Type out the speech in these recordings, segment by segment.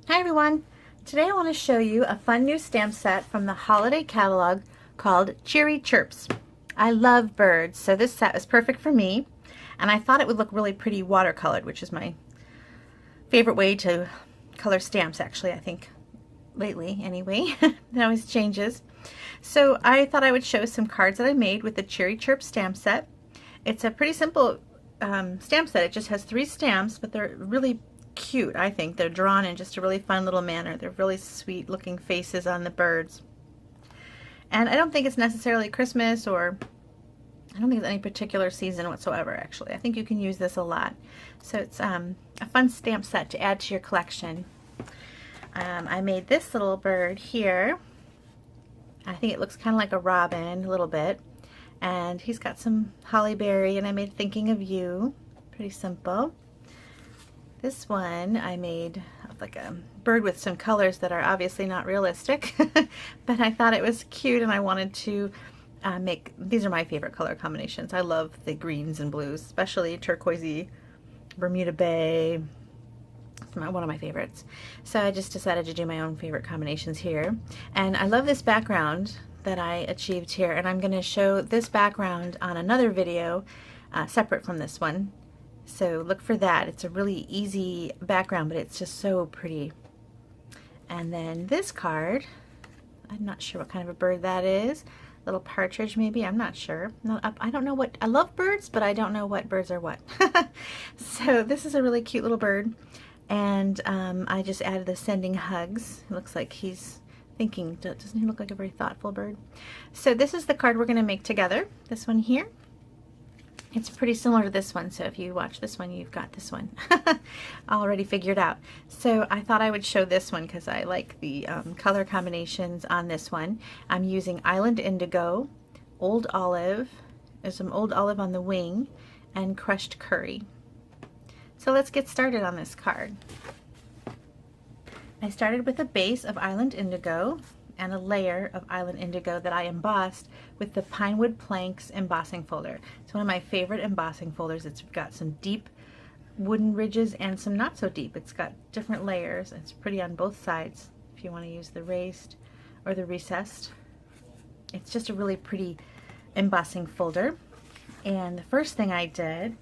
Hi everyone! Today I want to show you a fun new stamp set from the holiday catalog called Cheery Chirps. I love birds, so this set is perfect for me, and I thought it would look really pretty watercolored, which is my favorite way to color stamps actually, I think, lately anyway. It always changes. So I thought I would show some cards that I made with the Cheery Chirps stamp set. It's a pretty simple stamp set. It just has 3 stamps, but they're really cute. I think they're drawn in just a really fun little manner. They're really sweet looking faces on the birds. And I don't think it's necessarily Christmas, or I don't think it's any particular season whatsoever actually. I think you can use this a lot. So it's a fun stamp set to add to your collection. I made this little bird here. I think it looks kind of like a robin a little bit. And he's got some holly berry, and I made Thinking of You. Pretty simple. This one I made like a bird with some colors that are obviously not realistic, but I thought it was cute and I wanted to make, these are my favorite color combinations. I love the greens and blues, especially turquoisey, Bermuda Bay. It's one of my favorites. So I just decided to do my own favorite combinations here. And I love this background that I achieved here, and I'm going to show this background on another video separate from this one. So look for that. It's a really easy background, but it's just so pretty. And then this card, I'm not sure what kind of a bird that is. Little partridge maybe, I'm not sure. I don't know what, I love birds, but I don't know what birds are what. So this is a really cute little bird. And I just added the sending hugs. It looks like he's thinking, doesn't he look like a very thoughtful bird? So this is the card we're gonna make together, this one here. It's pretty similar to this one, so if you watch this one, you've got this one already figured out. So I thought I would show this one because I like the color combinations on this one. I'm using Island Indigo, Old Olive, there's some Old Olive on the wing, and crushed curry. So let's get started on this card. I started with a base of Island Indigo and a layer of Island Indigo that I embossed with the Pinewood Planks embossing folder. It's one of my favorite embossing folders. It's got some deep wooden ridges and some not so deep. It's got different layers. It's pretty on both sides if you want to use the raised or the recessed. It's just a really pretty embossing folder. And the first thing I did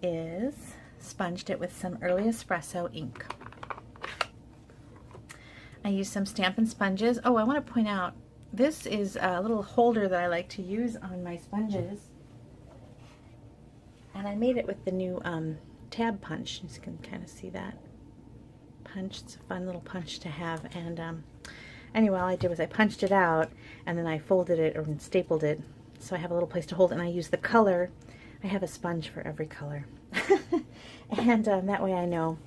is sponged it with some early espresso ink. I used some Stampin' sponges. Oh, I want to point out, this is a little holder that I like to use on my sponges. And I made it with the new tab punch. You can kind of see that punch. It's a fun little punch to have. And anyway, all I did was I punched it out and then I folded it or stapled it. So I have a little place to hold it, and I use the color. I have a sponge for every color. And that way I know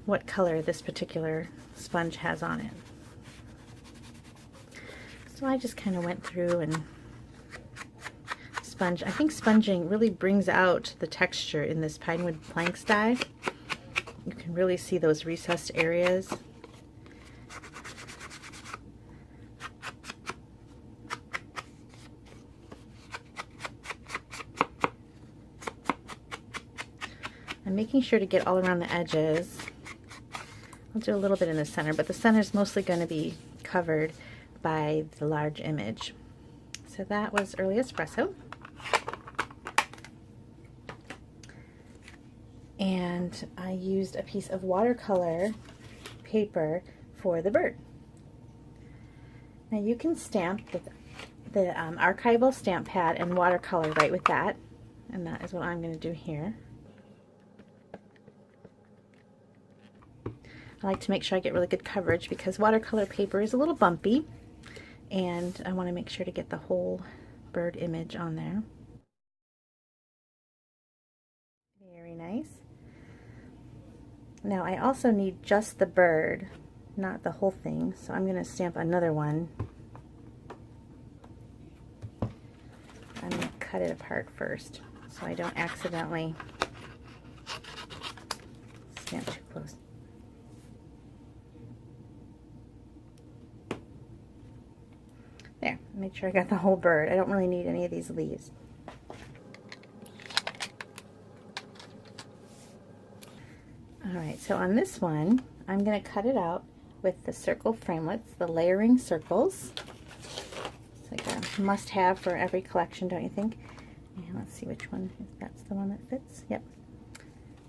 what color this particular sponge has on it. So I just kind of went through and sponge. I think sponging really brings out the texture in this Pinewood Planks die. You can really see those recessed areas. I'm making sure to get all around the edges. I'll do a little bit in the center, but the center is mostly going to be covered by the large image. So that was early espresso. And I used a piece of watercolor paper for the bird. Now you can stamp with the archival stamp pad and watercolor right with that. And that is what I'm going to do here. I like to make sure I get really good coverage because watercolor paper is a little bumpy, and I want to make sure to get the whole bird image on there. Very nice. Now I also need just the bird, not the whole thing, so I'm going to stamp another one. I'm going to cut it apart first so I don't accidentally stamp too close. There, make sure I got the whole bird. I don't really need any of these leaves. Alright, so on this one, I'm going to cut it out with the circle framelits, the layering circles. It's like a must-have for every collection, don't you think? And let's see which one, if that's the one that fits. Yep.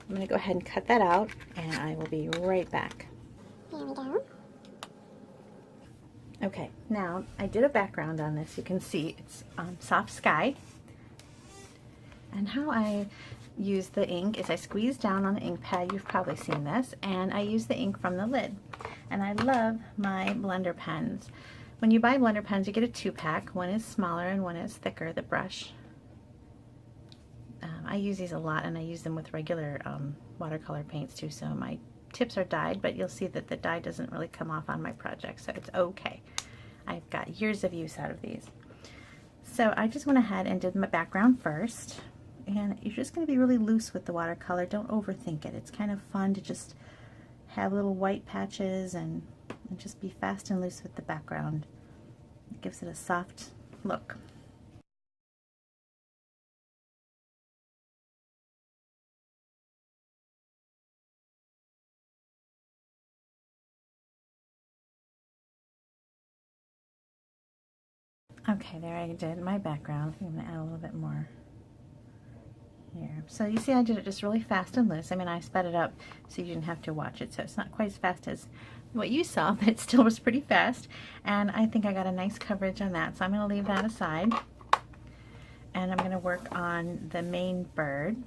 I'm going to go ahead and cut that out, and I will be right back. There we go. Okay, now I did a background on this. You can see it's soft sky. And how I use the ink is I squeeze down on the ink pad. You've probably seen this. And I use the ink from the lid. And I love my blender pens. When you buy blender pens, you get a 2-pack. One is smaller and one is thicker, the brush. I use these a lot, and I use them with regular watercolor paints too, so my tips are dyed, but you'll see that the dye doesn't really come off on my project, so it's okay. I've got years of use out of these. So I just went ahead and did my background first, and you're just going to be really loose with the watercolor. Don't overthink it. It's kind of fun to just have little white patches and just be fast and loose with the background. It gives it a soft look. Okay, there I did my background. I'm going to add a little bit more here. So you see I did it just really fast and loose. I mean, I sped it up so you didn't have to watch it, so it's not quite as fast as what you saw, but it still was pretty fast. And I think I got a nice coverage on that, so I'm going to leave that aside. And I'm going to work on the main bird.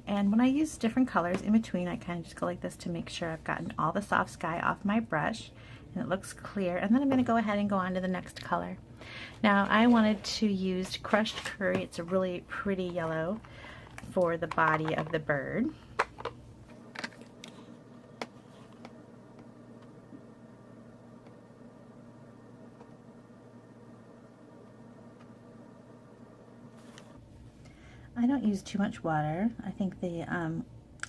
And when I use different colors in between, I kind of just go like this to make sure I've gotten all the soft sky off my brush and it looks clear. And then I'm going to go ahead and go on to the next color. Now I wanted to use crushed curry. It's a really pretty yellow for the body of the bird. I don't use too much water. I think the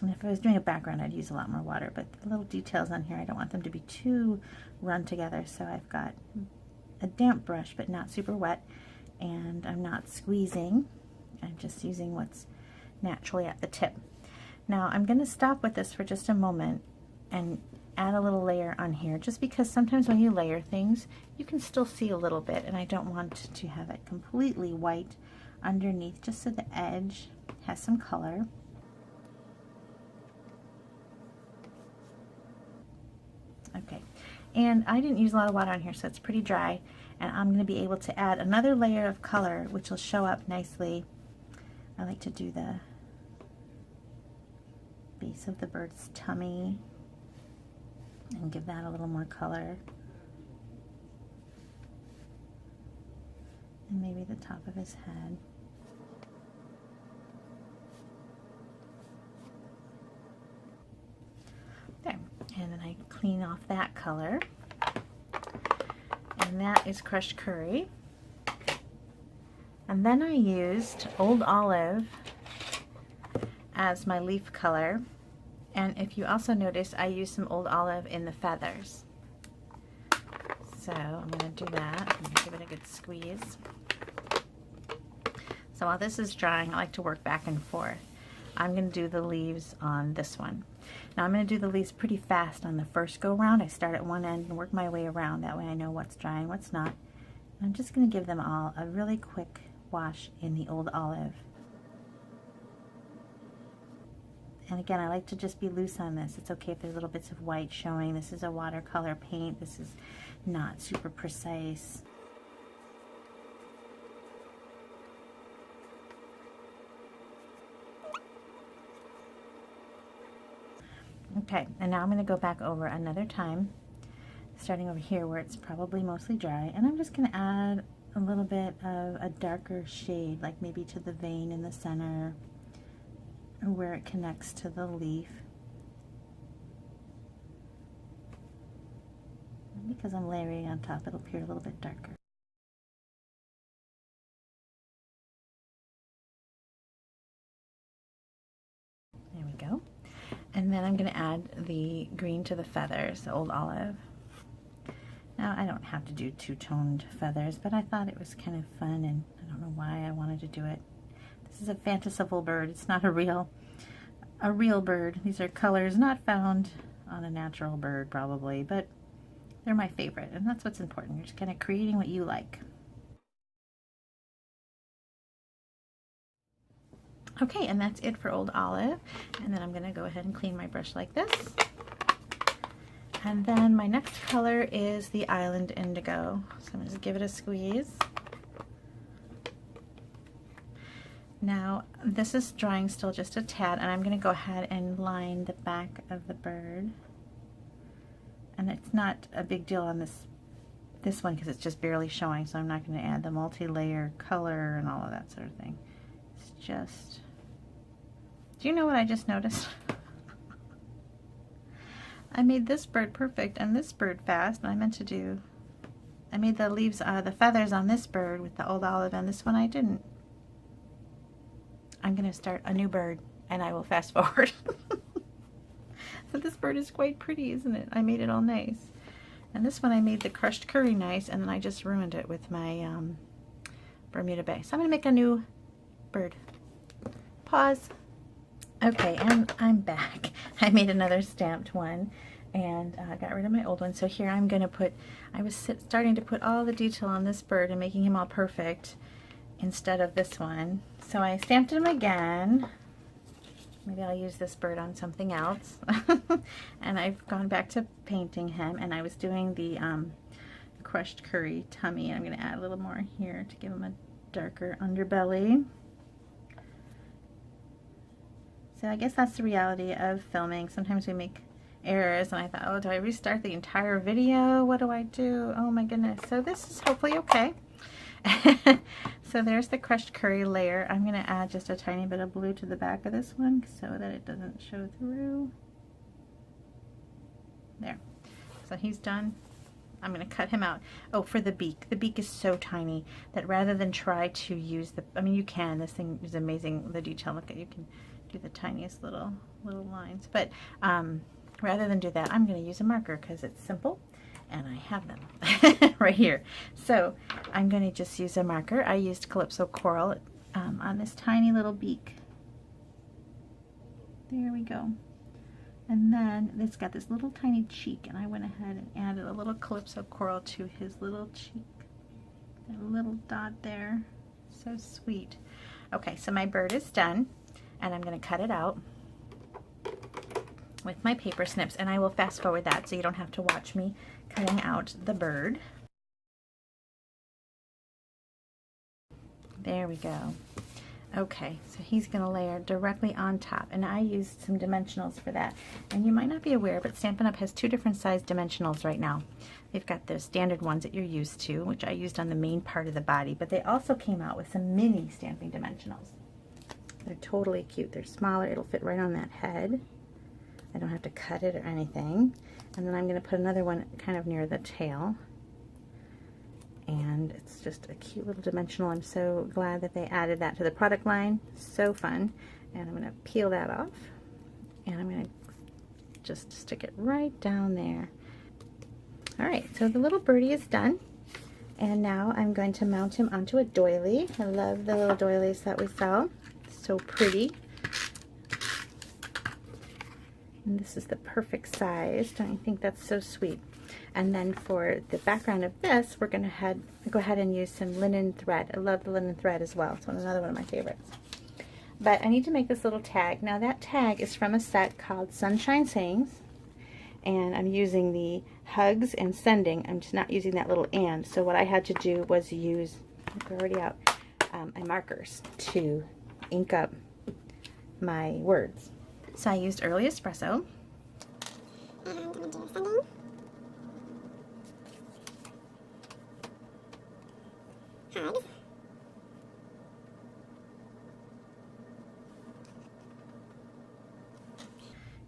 if I was doing a background, I'd use a lot more water, but the little details on here, I don't want them to be too run together, so I've got a damp brush, but not super wet, and I'm not squeezing. I'm just using what's naturally at the tip. Now I'm going to stop with this for just a moment and add a little layer on here, just because sometimes when you layer things, you can still see a little bit, and I don't want to have it completely white underneath, just so the edge has some color. Okay, and I didn't use a lot of water on here, so it's pretty dry, and I'm going to be able to add another layer of color which will show up nicely. I like to do the base of the bird's tummy and give that a little more color, and maybe the top of his head. There, and then I clean off that color, and that is crushed curry. And then I used Old Olive as my leaf color, and if you also notice, I used some Old Olive in the feathers. So I'm going to do that. I'm going to give it a good squeeze. So while this is drying, I like to work back and forth. I'm going to do the leaves on this one. Now I'm going to do the leaves pretty fast on the first go round. I start at one end and work my way around. That way I know what's dry and what's not. And I'm just going to give them all a really quick wash in the Old Olive. And again, I like to just be loose on this. It's okay if there's little bits of white showing. This is a watercolor paint. This is not super precise. Okay, and now I'm going to go back over another time, starting over here where it's probably mostly dry, and I'm just going to add a little bit of a darker shade, like maybe to the vein in the center, or where it connects to the leaf. And because I'm layering on top, it'll appear a little bit darker. There we go. And then I'm going to add the green to the feathers, the Old Olive. Now I don't have to do two-toned feathers, but I thought it was kind of fun, and I don't know why I wanted to do it. This is a fanciful bird. It's not a real a real bird. These are colors not found on a natural bird probably, but they're my favorite, and that's what's important. You're just kind of creating what you like. Okay, and that's it for Old Olive. And then I'm going to go ahead and clean my brush like this. And then my next color is the Island Indigo. So I'm going to just give it a squeeze. Now, this is drying still just a tad, and I'm going to go ahead and line the back of the bird. And it's not a big deal on this one because it's just barely showing, so I'm not going to add the multi-layer color and all of that sort of thing. It's just... Do you know what I just noticed? I made this bird perfect and this bird fast, and I made the leaves, the feathers on this bird with the Old Olive, and this one I didn't. I'm going to start a new bird, and I will fast forward. So this bird is quite pretty, isn't it? I made it all nice. And this one I made the crushed curry nice, and then I just ruined it with my Bermuda Bay. So I'm going to make a new bird. Pause. Okay, and I'm back. I made another stamped one and got rid of my old one. So here I'm going to put, I was starting to put all the detail on this bird and making him all perfect instead of this one. So I stamped him again. Maybe I'll use this bird on something else. And I've gone back to painting him, and I was doing the crushed curry tummy. I'm going to add a little more here to give him a darker underbelly. So I guess that's the reality of filming. Sometimes we make errors, and I thought, oh, do I restart the entire video? What do I do? Oh my goodness. So this is hopefully okay. So there's the crushed curry layer. I'm going to add just a tiny bit of blue to the back of this one so that it doesn't show through. There. So he's done. I'm going to cut him out. Oh, for the beak. The beak is so tiny that rather than try to use the, I mean, you can. This thing is amazing, the detail. Look at, you can do the tiniest little lines. But rather than do that, I'm going to use a marker because it's simple. And I have them right here. So I'm going to just use a marker. I used Calypso Coral on this tiny little beak. There we go. And then it's got this little tiny cheek, and I went ahead and added a little Calypso Coral to his little cheek. That little dot there. So sweet. Okay, so my bird is done, and I'm going to cut it out with my paper snips, and I will fast forward that so you don't have to watch me cutting out the bird. There we go. Okay, so he's going to layer directly on top, and I used some dimensionals for that. And you might not be aware, but Stampin' Up! Has 2 different size dimensionals right now. They've got the standard ones that you're used to, which I used on the main part of the body, but they also came out with some mini stamping dimensionals. They're totally cute. They're smaller. It'll fit right on that head. I don't have to cut it or anything. And then I'm going to put another one kind of near the tail. And it's just a cute little dimensional. I'm so glad that they added that to the product line. So fun. And I'm going to peel that off. And I'm going to just stick it right down there. Alright, so the little birdie is done. And now I'm going to mount him onto a doily. I love the little doilies that we sell. So pretty. And this is the perfect size. Don't you think that's so sweet? And then for the background of this, we're going to go ahead and use some linen thread. I love the linen thread as well. It's another one of my favorites. But I need to make this little tag. Now that tag is from a set called Sunshine Sayings. And I'm using the hugs and sending. I'm just not using that little and. So what I had to do was use, they're already out, my markers to ink up my words. So I used Early Espresso. And I'm going to do sending. Hugs.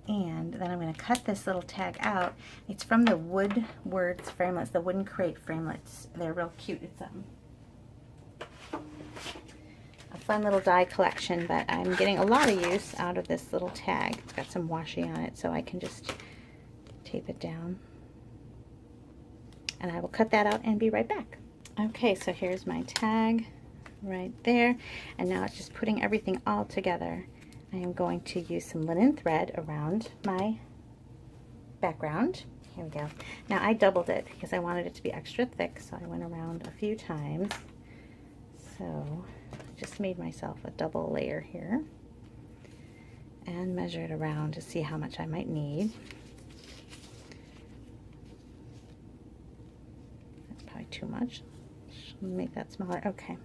And then I'm going to cut this little tag out. It's from the Wood Words framelits, the wooden crate framelits. They're real cute. It's a fun little die collection, but I'm getting a lot of use out of this little tag. It's got some washi on it, so I can just tape it down. And I will cut that out and be right back. Okay, so here's my tag right there, and now it's just putting everything all together. I am going to use some linen thread around my background. Here we go. Now I doubled it because I wanted it to be extra thick, so I went around a few times. So I just made myself a double layer here and measure it around to see how much I might need. That's probably too much. Make that smaller. Okay.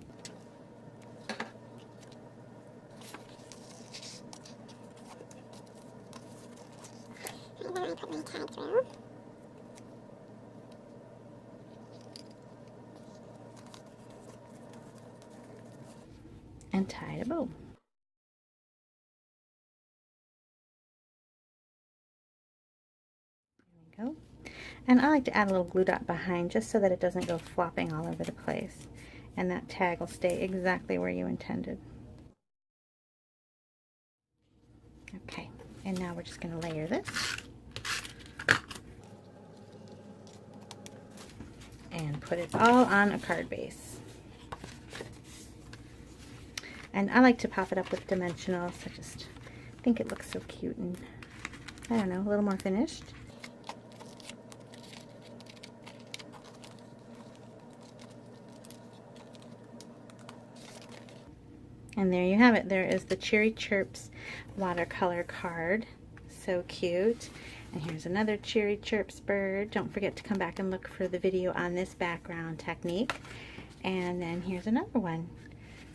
And then I put my tag through. And tie a bow. There we go. And I like to add a little glue dot behind just so that it doesn't go flopping all over the place. And that tag will stay exactly where you intended. Okay, and now we're just going to layer this. And put it all on a card base. And I like to pop it up with dimensionals. I just think it looks so cute and, I don't know, a little more finished. And there you have it. There is the Cheery Chirps watercolor card. So cute. And here's another Cheery Chirps bird. Don't forget to come back and look for the video on this background technique. And then here's another one.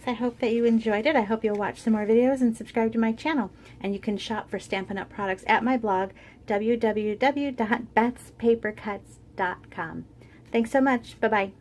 So I hope that you enjoyed it. I hope you'll watch some more videos and subscribe to my channel. And you can shop for Stampin' Up! Products at my blog, www.bethspapercuts.com. Thanks so much. Bye-bye.